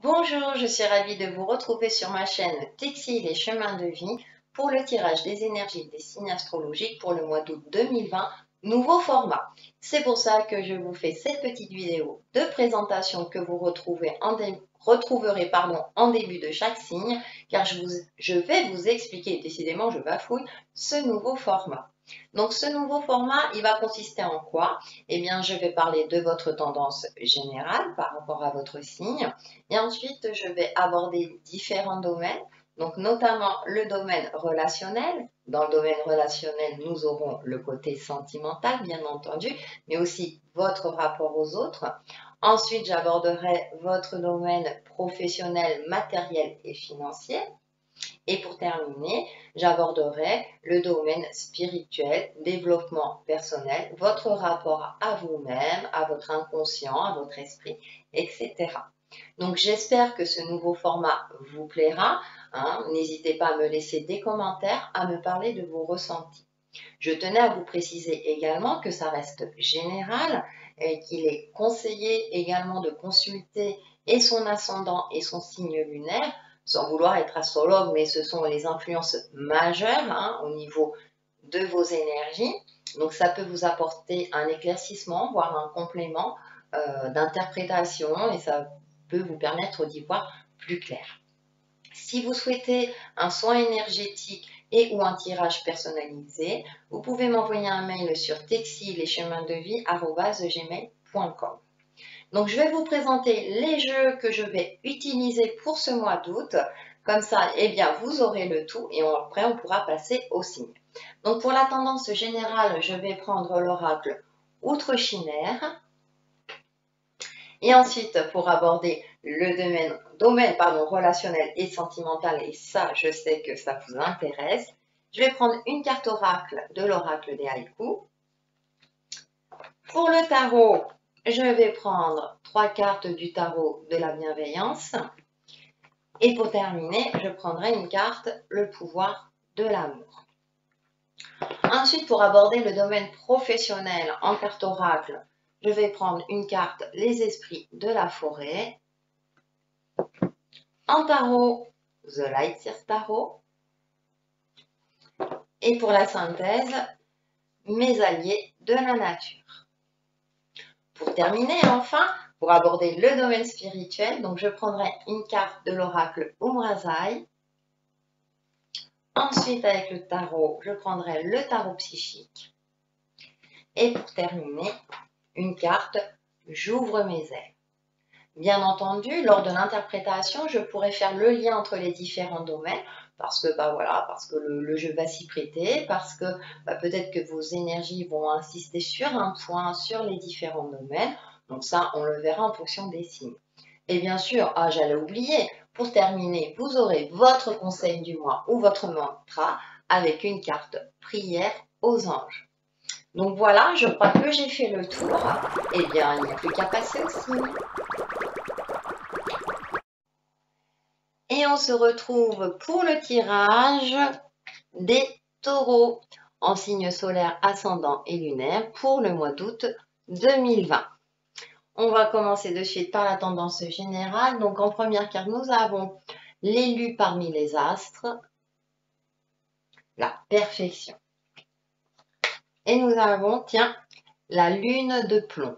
Bonjour, je suis ravie de vous retrouver sur ma chaîne Textiles et Chemins de Vie pour le tirage des énergies des signes astrologiques pour le mois d'août 2020, nouveau format. C'est pour ça que je vous fais cette petite vidéo de présentation que vous retrouverez en début de chaque signe, car je vais vous expliquer, décidément je bafouille, ce nouveau format. Donc ce nouveau format, il va consister en quoi? Eh bien, je vais parler de votre tendance générale par rapport à votre signe. Et ensuite, je vais aborder différents domaines, donc notamment le domaine relationnel. Dans le domaine relationnel, nous aurons le côté sentimental, bien entendu, mais aussi votre rapport aux autres. Ensuite, j'aborderai votre domaine professionnel, matériel et financier. Et pour terminer, j'aborderai le domaine spirituel, développement personnel, votre rapport à vous-même, à votre inconscient, à votre esprit, etc. Donc j'espère que ce nouveau format vous plaira. N'hésitez pas à me laisser des commentaires, à me parler de vos ressentis. Je tenais à vous préciser également que ça reste général et qu'il est conseillé également de consulter et son ascendant et son signe lunaire, sans vouloir être astrologue, mais ce sont les influences majeures au niveau de vos énergies. Donc ça peut vous apporter un éclaircissement, voire un complément d'interprétation et ça peut vous permettre d'y voir plus clair. Si vous souhaitez un soin énergétique et ou un tirage personnalisé, vous pouvez m'envoyer un mail sur textilecheminsdevie@gmail.com. Donc je vais vous présenter les jeux que je vais utiliser pour ce mois d'août. Comme ça, eh bien, vous aurez le tout et après on pourra passer au signe. Donc pour la tendance générale, je vais prendre l'oracle Outre Chimère. Et ensuite, pour aborder le domaine relationnel et sentimental, et ça, je sais que ça vous intéresse, je vais prendre une carte oracle de l'oracle des haïkus. Pour le tarot, je vais prendre 3 cartes du tarot de la bienveillance. Et pour terminer, je prendrai une carte, le pouvoir de l'amour. Ensuite, pour aborder le domaine professionnel en carte oracle, je vais prendre une carte, les esprits de la forêt. En tarot, The Light Seer Tarot. Et pour la synthèse, mes alliés de la nature. Pour terminer, enfin, pour aborder le domaine spirituel, donc je prendrai une carte de l'oracle Umrazai. Ensuite, avec le tarot, je prendrai le tarot psychique. Et pour terminer, une carte J'ouvre mes ailes. Bien entendu, lors de l'interprétation, je pourrais faire le lien entre les différents domaines parce que le jeu va s'y prêter, parce que peut-être que vos énergies vont insister sur un point, sur les différents domaines. Donc ça, on le verra en fonction des signes. Et bien sûr, j'allais oublier, pour terminer, vous aurez votre conseil du mois ou votre mantra avec une carte prière aux anges. Donc voilà, je crois que j'ai fait le tour. Eh bien, il n'y a plus qu'à passer au signe. Et on se retrouve pour le tirage des taureaux en signe solaire, ascendant et lunaire pour le mois d'août 2020. On va commencer de suite par la tendance générale. Donc en première carte, nous avons l'élu parmi les astres, la perfection. Et nous avons, la lune de plomb,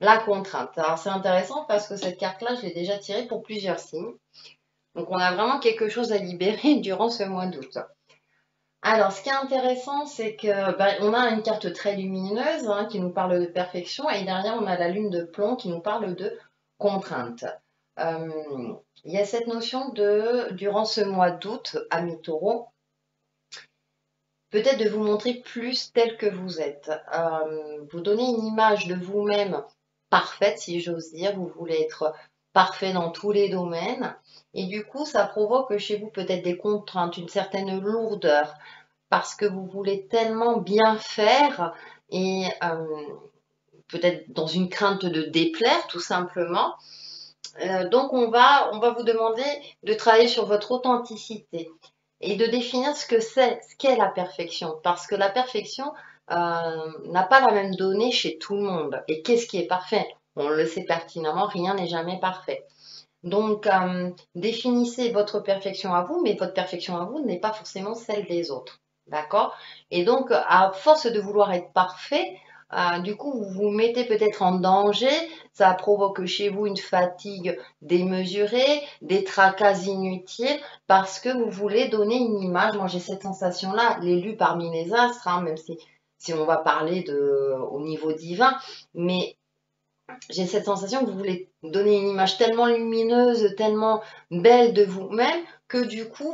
la contrainte. Alors c'est intéressant parce que cette carte-là, je l'ai déjà tirée pour plusieurs signes. Donc on a vraiment quelque chose à libérer durant ce mois d'août. Alors, ce qui est intéressant, c'est que on a une carte très lumineuse qui nous parle de perfection et derrière, on a la lune de plomb qui nous parle de contrainte. Il y a cette notion durant ce mois d'août, amis taureaux, peut-être de vous montrer plus tel que vous êtes. Vous donner une image de vous-même parfaite, si j'ose dire. Vous voulez être parfait dans tous les domaines. Et du coup, ça provoque chez vous peut-être des contraintes, une certaine lourdeur, parce que vous voulez tellement bien faire et peut-être dans une crainte de déplaire, tout simplement. Donc, on va vous demander de travailler sur votre authenticité et de définir ce qu'est la perfection. Parce que la perfection n'a pas la même donnée chez tout le monde. Et qu'est-ce qui est parfait? On le sait pertinemment, rien n'est jamais parfait. Donc, définissez votre perfection à vous, mais votre perfection à vous n'est pas forcément celle des autres. D'accord? Et donc, à force de vouloir être parfait, du coup, vous vous mettez peut-être en danger. Ça provoque chez vous une fatigue démesurée, des tracas inutiles, parce que vous voulez donner une image. Moi, j'ai cette sensation-là, l'élu parmi les astres, hein, même si on va parler au niveau divin, mais j'ai cette sensation que vous voulez donner une image tellement lumineuse, tellement belle de vous-même, que du coup,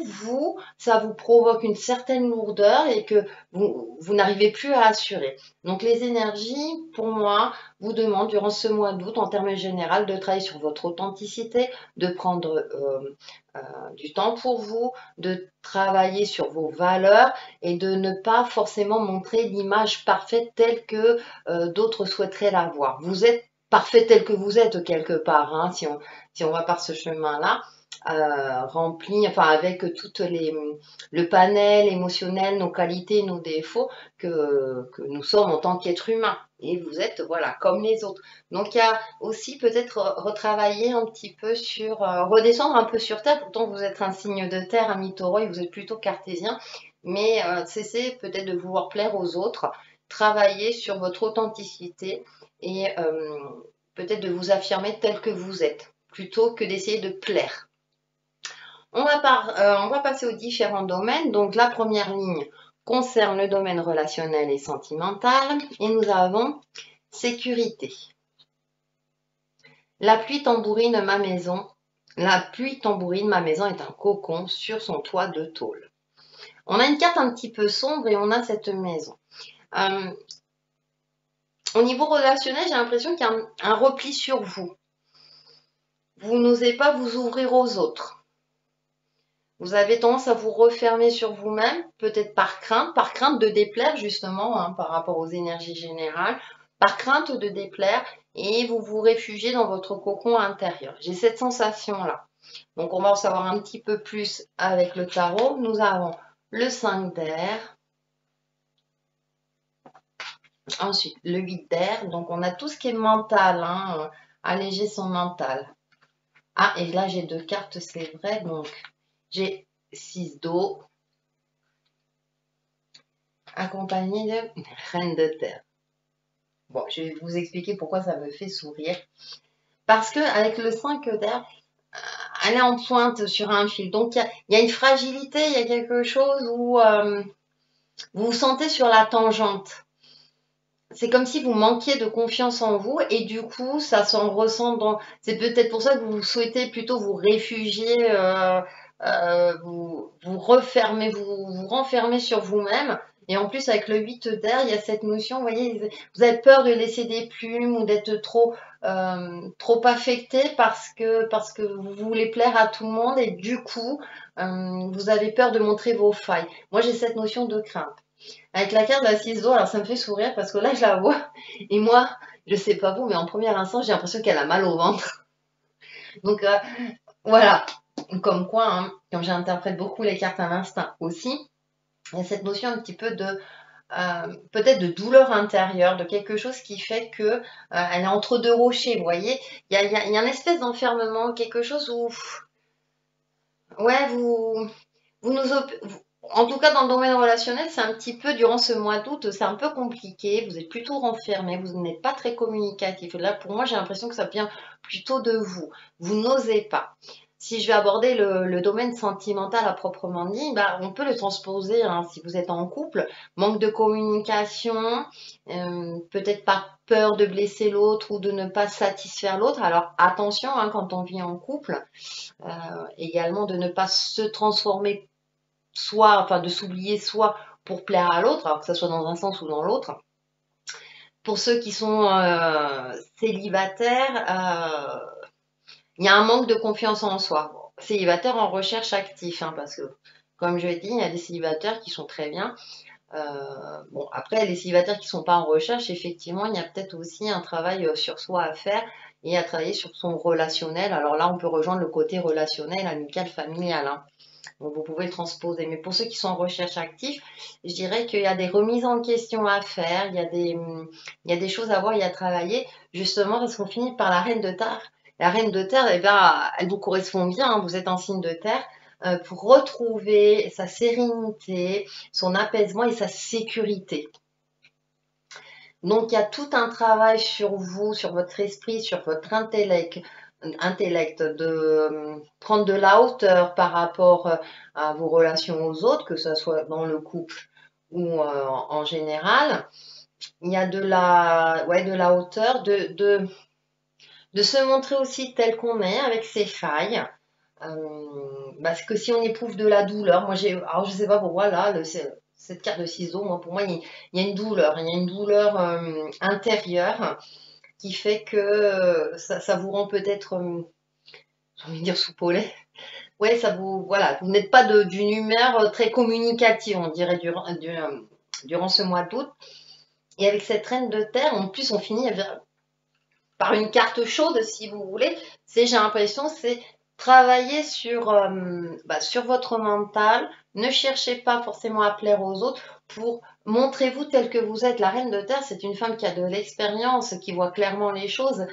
ça vous provoque une certaine lourdeur et que vous n'arrivez plus à assurer. Donc les énergies, pour moi, vous demandent durant ce mois d'août, en termes généraux, de travailler sur votre authenticité, de prendre du temps pour vous, de travailler sur vos valeurs et de ne pas forcément montrer l'image parfaite telle que d'autres souhaiteraient la voir. Vous êtes parfait tel que vous êtes quelque part, hein, si on va par ce chemin-là, rempli, enfin avec le panel émotionnel, nos qualités, nos défauts que nous sommes en tant qu'êtres humains. Et vous êtes, voilà, comme les autres. Donc il y a aussi peut-être retravailler un petit peu sur, redescendre un peu sur Terre. Pourtant vous êtes un signe de Terre, un mi-taureau, et vous êtes plutôt cartésien. Mais cessez peut-être de vouloir plaire aux autres. Travailler sur votre authenticité et peut-être de vous affirmer tel que vous êtes, plutôt que d'essayer de plaire. On va passer aux différents domaines. Donc la première ligne concerne le domaine relationnel et sentimental. Et nous avons sécurité. La pluie tambourine ma maison. La pluie tambourine ma maison est un cocon sur son toit de tôle. On a une carte un petit peu sombre et on a cette maison. Au niveau relationnel, j'ai l'impression qu'il y a un repli sur vous. Vous n'osez pas vous ouvrir aux autres. Vous avez tendance à vous refermer sur vous-même, peut-être par crainte de déplaire justement, hein, par rapport aux énergies générales, par crainte de déplaire, et vous vous réfugiez dans votre cocon intérieur. J'ai cette sensation-là. Donc on va en savoir un petit peu plus avec le tarot. Nous avons le 5 d'air, ensuite le 8 d'air, donc on a tout ce qui est mental, hein, alléger son mental. Ah, et là j'ai deux cartes, c'est vrai, donc j'ai 6 d'eau, accompagné de reine de terre. Bon, je vais vous expliquer pourquoi ça me fait sourire. Parce que avec le 5 d'air, elle est en pointe sur un fil. Donc il y a une fragilité, il y a quelque chose où vous vous sentez sur la tangente. C'est comme si vous manquiez de confiance en vous et du coup, ça s'en ressent dans... C'est peut-être pour ça que vous souhaitez plutôt vous réfugier, vous refermer, vous renfermer sur vous-même. Et en plus, avec le 8 d'air, il y a cette notion, vous voyez, vous avez peur de laisser des plumes ou d'être trop affecté parce que vous voulez plaire à tout le monde et du coup, vous avez peur de montrer vos failles. Moi, j'ai cette notion de crainte. Avec la carte de la 6 d'eau, alors ça me fait sourire parce que là, je la vois. Et moi, je sais pas vous, mais en premier instant, j'ai l'impression qu'elle a mal au ventre. Donc voilà, comme quoi, hein, quand j'interprète beaucoup les cartes à l'instinct aussi, il y a cette notion un petit peu de peut-être de douleur intérieure, de quelque chose qui fait que elle est entre deux rochers, vous voyez. Il y a une espèce d'enfermement, quelque chose où, ouais, vous nous, en tout cas, dans le domaine relationnel, c'est un petit peu, durant ce mois d'août, c'est un peu compliqué. Vous êtes plutôt renfermé, vous n'êtes pas très communicatif. Là, pour moi, j'ai l'impression que ça vient plutôt de vous. Vous n'osez pas. Si je vais aborder le domaine sentimental à proprement dit, bah, on peut le transposer, hein, si vous êtes en couple. Manque de communication, peut-être pas peur de blesser l'autre ou de ne pas satisfaire l'autre. Alors attention, hein, quand on vit en couple, également de ne pas se transformer soit, enfin de s'oublier soit pour plaire à l'autre, alors que ce soit dans un sens ou dans l'autre. Pour ceux qui sont célibataires, il y a un manque de confiance en soi. Bon, célibataire en recherche active, hein, parce que comme je l'ai dit, il y a des célibataires qui sont très bien. Bon, après, les célibataires qui ne sont pas en recherche, effectivement, il y a peut-être aussi un travail sur soi à faire et à travailler sur son relationnel. Alors là, on peut rejoindre le côté relationnel, amical, familial, hein. Donc vous pouvez le transposer. Mais pour ceux qui sont en recherche active, je dirais qu'il y a des remises en question à faire, il y a des choses à voir et à travailler, justement parce qu'on finit par la reine de terre La reine de terre, eh ben, elle vous correspond bien, hein, vous êtes un signe de terre, pour retrouver sa sérénité, son apaisement et sa sécurité. Donc, il y a tout un travail sur vous, sur votre esprit, sur votre intellect de prendre de la hauteur par rapport à vos relations aux autres, que ce soit dans le couple ou en général. Il y a de la hauteur, de se montrer aussi tel qu'on est, avec ses failles. Parce que si on éprouve de la douleur, alors je sais pas pourquoi là, cette carte de ciseaux, moi pour moi il y a une douleur, il y a une douleur intérieure qui fait que ça vous rend peut-être, j'ai envie de dire soupolé. Ouais, voilà, vous n'êtes pas d'une humeur très communicative, on dirait durant ce mois d'août. Et avec cette reine de terre, en plus on finit par une carte chaude, si vous voulez. J'ai l'impression, c'est travailler sur votre mental. Ne cherchez pas forcément à plaire aux autres. Montrez-vous tel que vous êtes. La reine de terre, c'est une femme qui a de l'expérience, qui voit clairement les choses.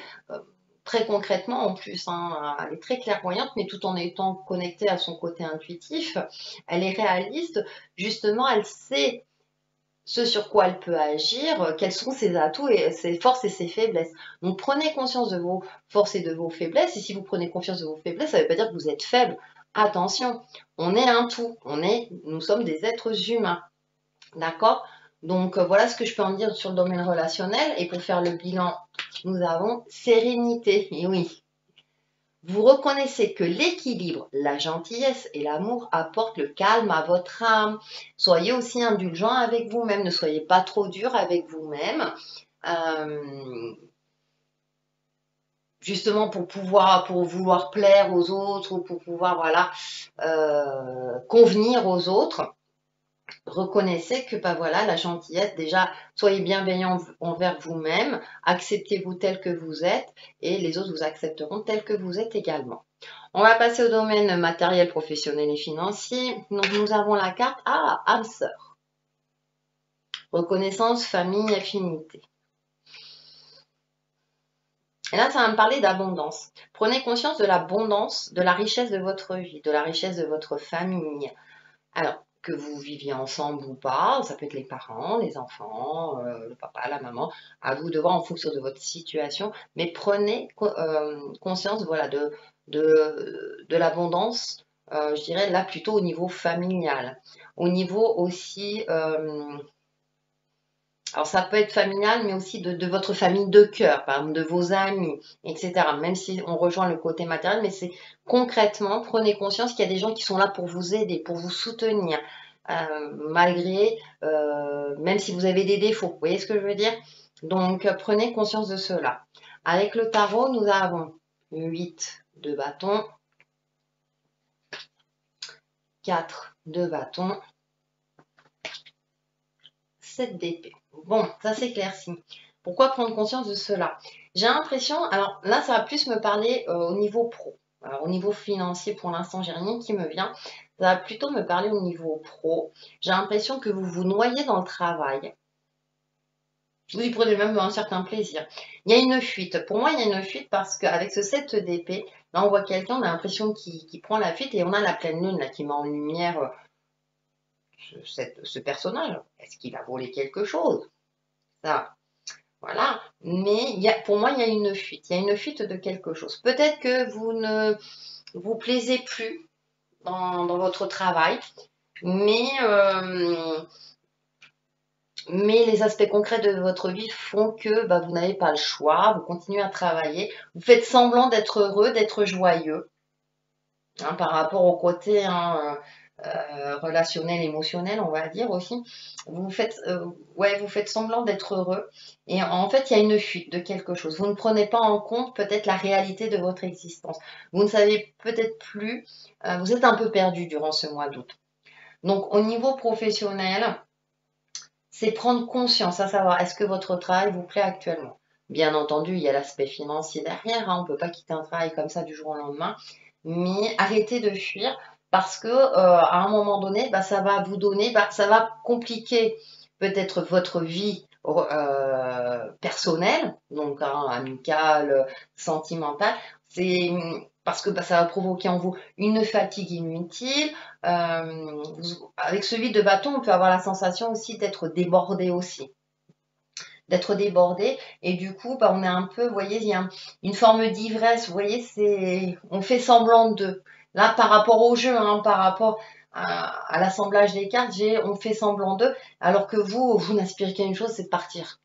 Très concrètement en plus, hein, elle est très clairvoyante, mais tout en étant connectée à son côté intuitif. Elle est réaliste. Justement, elle sait ce sur quoi elle peut agir, quels sont ses atouts et ses forces et ses faiblesses. Donc prenez conscience de vos forces et de vos faiblesses. Et si vous prenez conscience de vos faiblesses, ça ne veut pas dire que vous êtes faible. Attention, on est un tout. Nous sommes des êtres humains. D'accord? Donc voilà ce que je peux en dire sur le domaine relationnel. Et pour faire le bilan, nous avons sérénité. Et oui. Vous reconnaissez que l'équilibre, la gentillesse et l'amour apportent le calme à votre âme. Soyez aussi indulgent avec vous-même, ne soyez pas trop dur avec vous-même. Justement pour vouloir plaire aux autres ou pour pouvoir convenir aux autres. Reconnaissez que voilà, la gentillesse, déjà, soyez bienveillant envers vous-même, acceptez-vous tel que vous êtes et les autres vous accepteront tel que vous êtes également. On va passer au domaine matériel, professionnel et financier. Donc nous avons la carte âme sœur. Reconnaissance, famille, affinité. Et là, ça va me parler d'abondance. Prenez conscience de l'abondance, de la richesse de votre vie, de la richesse de votre famille. Alors, que vous viviez ensemble ou pas, ça peut être les parents, les enfants, le papa, la maman, à vous de voir en fonction de votre situation, mais prenez conscience voilà, de l'abondance, je dirais là plutôt au niveau familial, au niveau aussi, alors ça peut être familial, mais aussi de votre famille de cœur, par exemple de vos amis, etc. Même si on rejoint le côté matériel, mais c'est concrètement, prenez conscience qu'il y a des gens qui sont là pour vous aider, pour vous soutenir, même si vous avez des défauts. Vous voyez ce que je veux dire? Donc prenez conscience de cela. Avec le tarot, nous avons 8 de bâton, 4 de bâton, 7 d'épée. Bon, ça s'éclaircit. Pourquoi prendre conscience de cela? J'ai l'impression, alors là, ça va plus me parler au niveau pro. Alors, au niveau financier, pour l'instant, j'ai rien qui me vient. Ça va plutôt me parler au niveau pro. J'ai l'impression que vous vous noyez dans le travail. Vous y prenez même un certain plaisir. Il y a une fuite. Pour moi, il y a une fuite parce qu'avec ce 7 d'épée, là, on voit quelqu'un, on a l'impression qu'il prend la fuite et on a la pleine lune là, qui met en lumière ce personnage. Est-ce qu'il a volé quelque chose? Ça, voilà. Mais pour moi, il y a une fuite. Il y a une fuite de quelque chose. Peut-être que vous ne vous plaisez plus dans votre travail, mais les aspects concrets de votre vie font que vous n'avez pas le choix. Vous continuez à travailler. Vous faites semblant d'être heureux, d'être joyeux. Hein, par rapport au côté relationnel, émotionnel, on va dire aussi, vous faites semblant d'être heureux et en fait il y a une fuite de quelque chose. Vous ne prenez pas en compte peut-être la réalité de votre existence. Vous ne savez peut-être plus, vous êtes un peu perdu durant ce mois d'août. Donc au niveau professionnel, c'est prendre conscience, à savoir est-ce que votre travail vous plaît actuellement. Bien entendu, il y a l'aspect financier derrière, hein, on ne peut pas quitter un travail comme ça du jour au lendemain, mais arrêtez de fuir parce que à un moment donné, ça va vous donner, ça va compliquer peut-être votre vie personnelle, donc amicale, sentimentale. C'est parce que ça va provoquer en vous une fatigue inutile. Avec ce vide de bâton, on peut avoir la sensation aussi d'être débordé aussi. D'être débordé. Et du coup, on est un peu, vous voyez, il y a une forme d'ivresse. Vous voyez, on fait semblant de. Là, par rapport au jeu, hein, par rapport à l'assemblage des cartes, on fait semblant d'eux, alors que vous n'aspirez qu'à une chose, c'est de partir.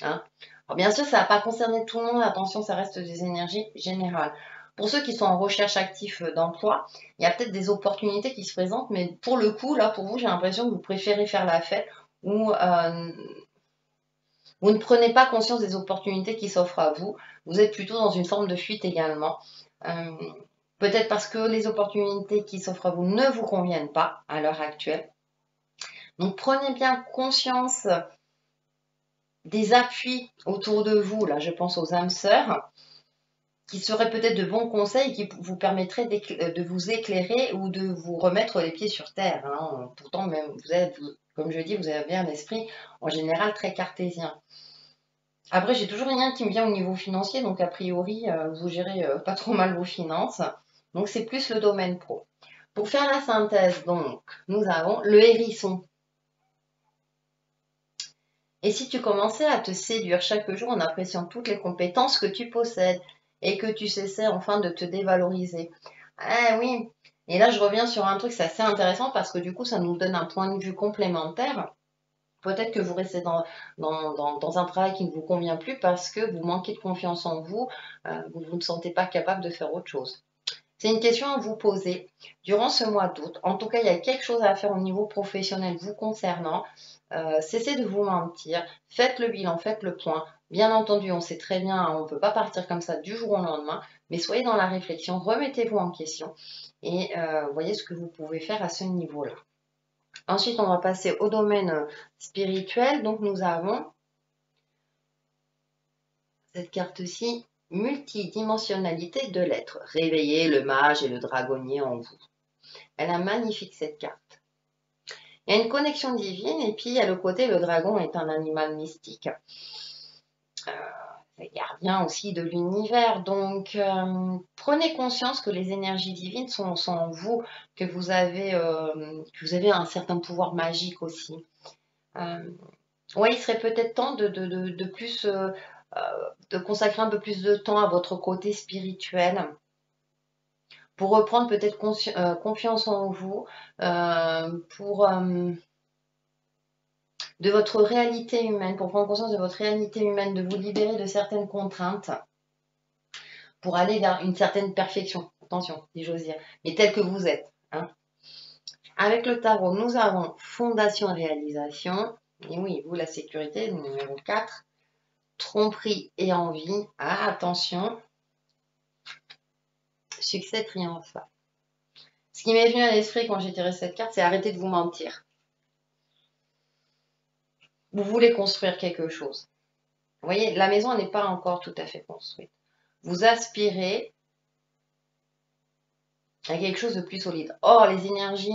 Hein. Alors bien sûr, ça ne va pas concerner tout le monde, attention, ça reste des énergies générales. Pour ceux qui sont en recherche active d'emploi, il y a peut-être des opportunités qui se présentent, mais pour le coup, là, pour vous, j'ai l'impression que vous préférez faire la fête ou vous ne prenez pas conscience des opportunités qui s'offrent à vous. Vous êtes plutôt dans une forme de fuite également. Euh, Peut-être parce que les opportunités qui s'offrent à vous ne vous conviennent pas à l'heure actuelle. Donc prenez bien conscience des appuis autour de vous. Là, je pense aux âmes sœurs, qui seraient peut-être de bons conseils qui vous permettraient de vous éclairer ou de vous remettre les pieds sur terre. Hein. Pourtant, même comme je dis, vous avez un esprit en général très cartésien. Après, j'ai toujours rien qui me vient au niveau financier, donc a priori, vous gérez pas trop mal vos finances. Donc, c'est plus le domaine pro. Pour faire la synthèse, donc, nous avons le hérisson. Et si tu commençais à te séduire chaque jour en appréciant toutes les compétences que tu possèdes et que tu cessais enfin de te dévaloriser. Ah oui, et là je reviens sur un truc, c'est assez intéressant parce que du coup ça nous donne un point de vue complémentaire. Peut-être que vous restez dans un travail qui ne vous convient plus parce que vous manquez de confiance en vous, vous ne sentez pas capable de faire autre chose. C'est une question à vous poser durant ce mois d'août. En tout cas, il y a quelque chose à faire au niveau professionnel vous concernant. Cessez de vous mentir, faites le bilan, faites le point. Bien entendu, on sait très bien, on ne peut pas partir comme ça du jour au lendemain, mais soyez dans la réflexion, remettez-vous en question et voyez ce que vous pouvez faire à ce niveau-là. Ensuite, on va passer au domaine spirituel. Donc, nous avons cette carte-ci, multidimensionnalité de l'être. Réveillez le mage et le dragonnier en vous. Elle est magnifique cette carte. Il y a une connexion divine et puis il y a le côté, le dragon est un animal mystique. C'est gardien aussi de l'univers. Donc, prenez conscience que les énergies divines sont en vous, que vous avez un certain pouvoir magique aussi. Ouais, il serait peut-être temps de plus de consacrer un peu plus de temps à votre côté spirituel pour reprendre peut-être confiance en vous, pour de votre réalité humaine, pour prendre conscience de votre réalité humaine, de vous libérer de certaines contraintes, pour aller vers une certaine perfection. Attention, si j'ose dire, mais tel que vous êtes. Hein. Avec le tarot, nous avons fondation et réalisation. Et oui, vous, la sécurité, numéro 4. Tromperie et envie. Ah, attention. Succès triomphal. Ce qui m'est venu à l'esprit quand j'ai tiré cette carte, c'est arrêter de vous mentir. Vous voulez construire quelque chose. Vous voyez, la maison n'est pas encore tout à fait construite. Vous aspirez à quelque chose de plus solide. Or, les énergies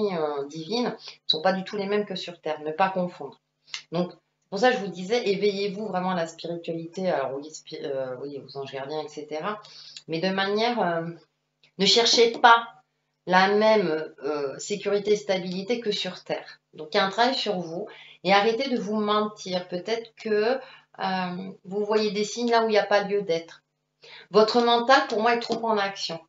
divines ne sont pas du tout les mêmes que sur Terre. Ne pas confondre. Donc, pour ça, je vous disais, éveillez-vous vraiment à la spiritualité. Alors, oui, aux anges gardiens, etc. Mais de manière... ne cherchez pas la même sécurité et stabilité que sur Terre. Donc, il y a un travail sur vous et arrêtez de vous mentir. Peut-être que vous voyez des signes là où il n'y a pas lieu d'être. Votre mental, pour moi, est trop en action.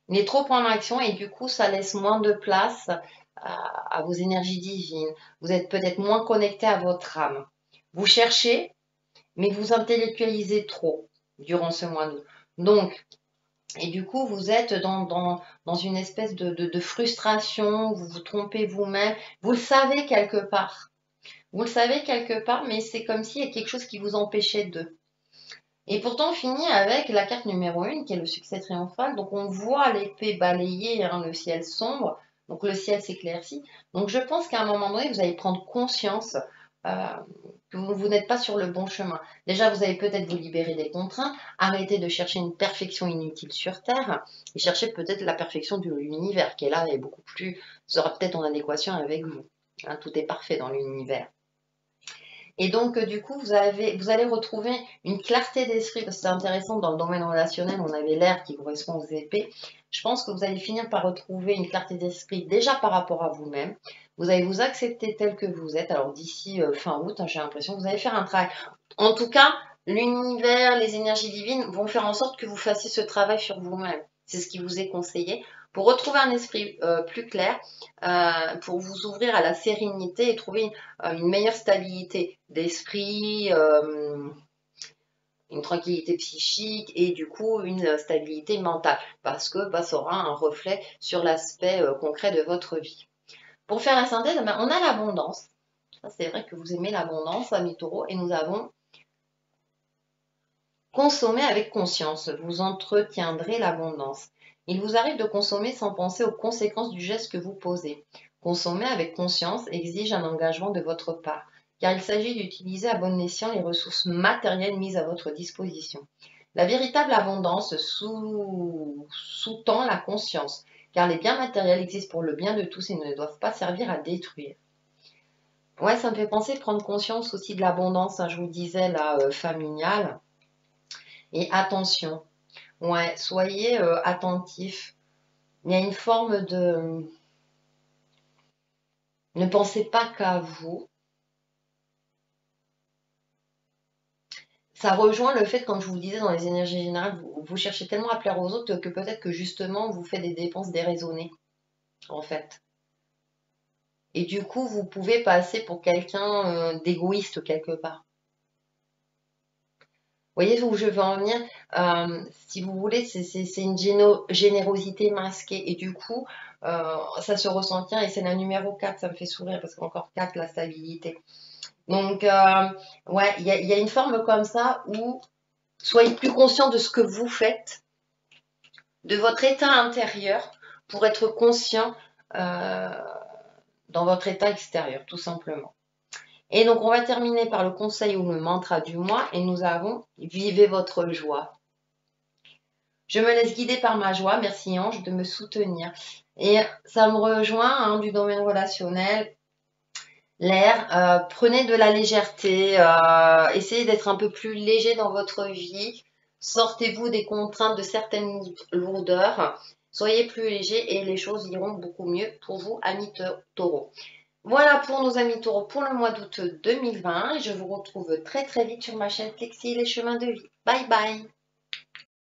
Il est trop en action et du coup, ça laisse moins de place à vos énergies divines. Vous êtes peut-être moins connecté à votre âme. Vous cherchez, mais vous intellectualisez trop durant ce mois d'août. Donc, et du coup, vous êtes dans une espèce de frustration, vous vous trompez vous-même. Vous le savez quelque part. Vous le savez quelque part, mais c'est comme s'il y a quelque chose qui vous empêchait de. Et pourtant, on finit avec la carte numéro 1, qui est le succès triomphal. Donc, on voit l'épée balayer le ciel sombre. Donc, le ciel s'éclaircit. Donc, je pense qu'à un moment donné, vous allez prendre conscience euh, que vous n'êtes pas sur le bon chemin. Déjà, vous allez peut-être vous libérer des contraintes, arrêter de chercher une perfection inutile sur Terre et chercher peut-être la perfection de l'univers qui est là et beaucoup plus, sera peut-être en adéquation avec vous. Hein, tout est parfait dans l'univers. Et donc, du coup, vous allez retrouver une clarté d'esprit, parce que c'est intéressant, dans le domaine relationnel, on avait l'air qui correspond aux épées. Je pense que vous allez finir par retrouver une clarté d'esprit déjà par rapport à vous-même. Vous allez vous accepter tel que vous êtes. Alors, d'ici fin août, hein, j'ai l'impression que vous allez faire un travail. En tout cas, l'univers, les énergies divines vont faire en sorte que vous fassiez ce travail sur vous-même. C'est ce qui vous est conseillé pour retrouver un esprit plus clair, pour vous ouvrir à la sérénité et trouver une meilleure stabilité d'esprit, une tranquillité psychique et du coup une stabilité mentale parce que bah, ça aura un reflet sur l'aspect concret de votre vie. Pour faire la synthèse, on a l'abondance. C'est vrai que vous aimez l'abondance, amis taureaux, et nous avons consommer avec conscience. Vous entretiendrez l'abondance. Il vous arrive de consommer sans penser aux conséquences du geste que vous posez. Consommer avec conscience exige un engagement de votre part, car il s'agit d'utiliser à bon escient les ressources matérielles mises à votre disposition. La véritable abondance sous-tend la conscience, car les biens matériels existent pour le bien de tous et ne doivent pas servir à détruire. Ouais, ça me fait penser de prendre conscience aussi de l'abondance, hein, je vous disais, là, familiale. Et attention, ouais, soyez attentifs. Il y a une forme de... Ne pensez pas qu'à vous. Ça rejoint le fait, comme je vous le disais dans les énergies générales, vous cherchez tellement à plaire aux autres que peut-être que justement vous faites des dépenses déraisonnées, en fait. Et du coup, vous pouvez passer pour quelqu'un d'égoïste quelque part. Vous voyez où je veux en venir? Si vous voulez, c'est une générosité masquée. Et du coup, ça se ressent bien. Et c'est la numéro 4, ça me fait sourire parce qu'encore 4, la stabilité. Donc, ouais, il y a une forme comme ça où soyez plus conscient de ce que vous faites, de votre état intérieur, pour être conscient euh, dans votre état extérieur, tout simplement. Et donc, on va terminer par le conseil ou le mantra du mois. Et nous avons vivez votre joie. Je me laisse guider par ma joie. Merci Ange de me soutenir. Et ça me rejoint hein, du domaine relationnel. L'air, prenez de la légèreté, essayez d'être un peu plus léger dans votre vie. Sortez-vous des contraintes de certaines lourdeurs. Soyez plus léger et les choses iront beaucoup mieux pour vous, amis taureaux. Voilà pour nos amis taureaux pour le mois d'août 2020. Et je vous retrouve très très vite sur ma chaîne Plexi les chemins de vie. Bye bye.